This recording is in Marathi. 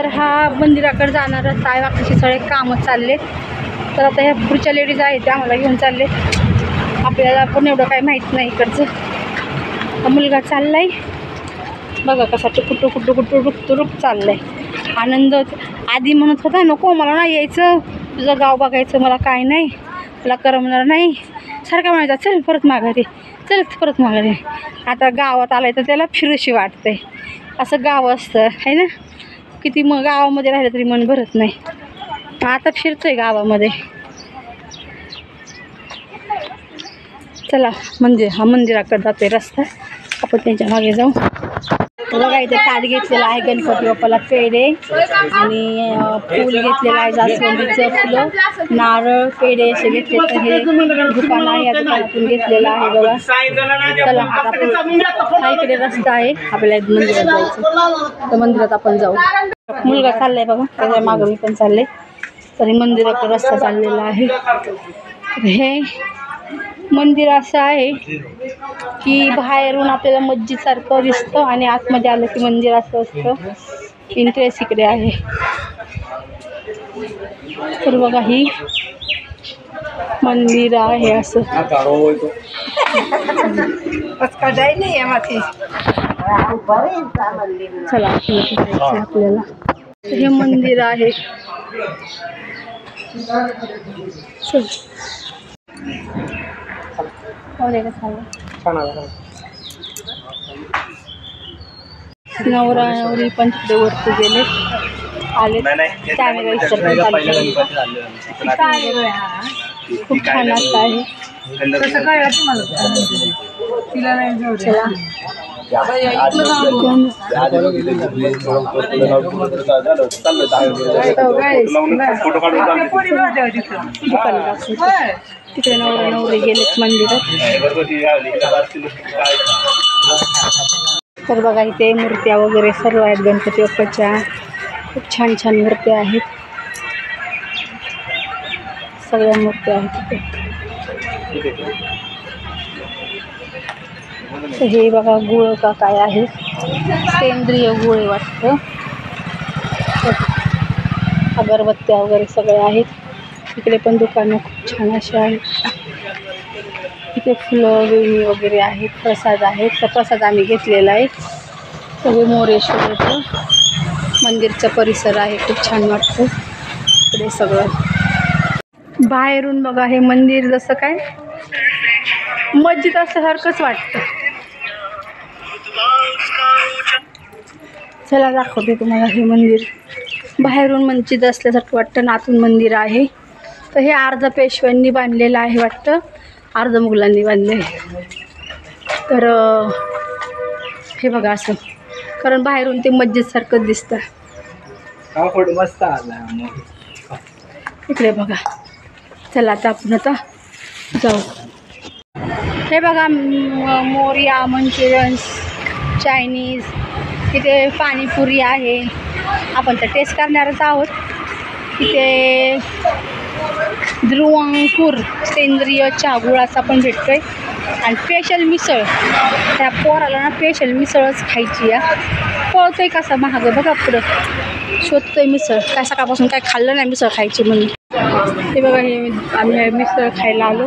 तर हा मंदिराकडे जाणार रस्ता आहे. बाकीचे सगळे कामं चालले. तर आता ह्या पुढच्या लेडीज आहेत त्या आम्हाला घेऊन चालले. आपल्याला पण एवढं काही माहीत नाही इकडचं. हा मुलगा चाललाय बघा कसा टुकुटुक चाललाय. आनंद आधी म्हणत होता नको मला नाही यायचं, तुझं गाव बघायचं मला काय नाही, तुला करमणार नाही. सारखा म्हणायचा चल परत माघारी, चल परत माघारी. आता गावात आलाय तर त्याला फिरूशी वाटतंय. असं गाव असतं आहे ना. किती मग गावामध्ये राहिलं तरी मन भरत नाही. आता फिरतोय गावामध्ये. चला हा मंदिराकडे जातोय रस्ता. आपण त्यांच्या मागे जाऊ. बघा इथे ताट घेतलेला आहे गणपती बाप्पाला, पेढे आणि फूल घेतलेलं आहे, जास्वंदीचं फुलं, नारळ, पेढे असे घेतले. तर हे दुकान आहे, या दुकानातून घेतलेलं आहे बघा. चला आता आपण हा इकडे रस्ता आहे आपल्याला मंदिरात जायचं. तर मंदिरात आपण जाऊ. मुलगा चाललाय बघा, त्याच्या मागं मी पण चालले. तरी मंदिराचा रस्ता चाललेला आहे. हे मंदिर असं आहे की बाहेरून आपल्याला मस्जिदसारखं दिसतं आणि आतमध्ये आलं की मंदिर असं असतं. इंटरेस इकडे आहे. तर बघा ही मंदिर आहे असं. चला आपल्याला हे मंदिर आहे. नवरा नवरी पण तिकडे वरती गेले आले. कॅमेरा खूप छान असं आहे. चला तिकडे नवरा नवरी गेलेत मंदिरात. तर बघा इथे मूर्त्या वगैरे सर्व आहेत गणपती बाप्पाच्या. खूप छान छान मूर्त्या आहेत. सगळ्या मूर्त्या आहेत तिथे. तर हे बघा गुळ का काय आहे, सेंद्रिय गुळ वाटतं. अगरबत्त्या वगैरे सगळे आहेत. इकडे पण दुकानं खूप छान अशी आहेत. इथे फुलं वेणी वगैरे आहेत, प्रसाद आहेत. तर प्रसाद आम्ही घेतलेला आहे. सगळे मोरेश्वरचं मंदिरचा परिसर आहे, खूप छान वाटतं इकडे सगळं. बाहेरून बघा हे मंदिर जसं काय मस्जिद असल्यासारखंच वाटतं. चला दाखवते तुम्हाला हे मंदिर. बाहेरून मस्जिद असल्यासारखं वाटतं ना, आतून मंदिर आहे. तर हे अर्ध पेशव्यांनी बांधलेलं आहे वाटतं, अर्ध मुघलांनी बांधले. तर हे बघा असं, कारण बाहेरून ते मस्जिदसारखंच दिसतं. मस्त आला इकडे बघा. चला आता आपण आता जाऊ. हे बघा मोरिया मंचुरियन्स, चायनीज, तिथे पाणीपुरी आहे. आपण तर टेस्ट करणारच आहोत. तिथे ध्रुवंकूर सेंद्रिय चहा गुळाचा पण भेटतोय. आणि स्पेशल मिसळ, त्या पोराला ना स्पेशल मिसळच खायची आहे. पळतोय कसा महाग बघा, पुढं शोधतोय मिसळ. काय सकाळपासून काय खाल्लं नाही, मिसळ खायची म्हणून. हे बघा हे आम्ही मिसळ खायला आलो.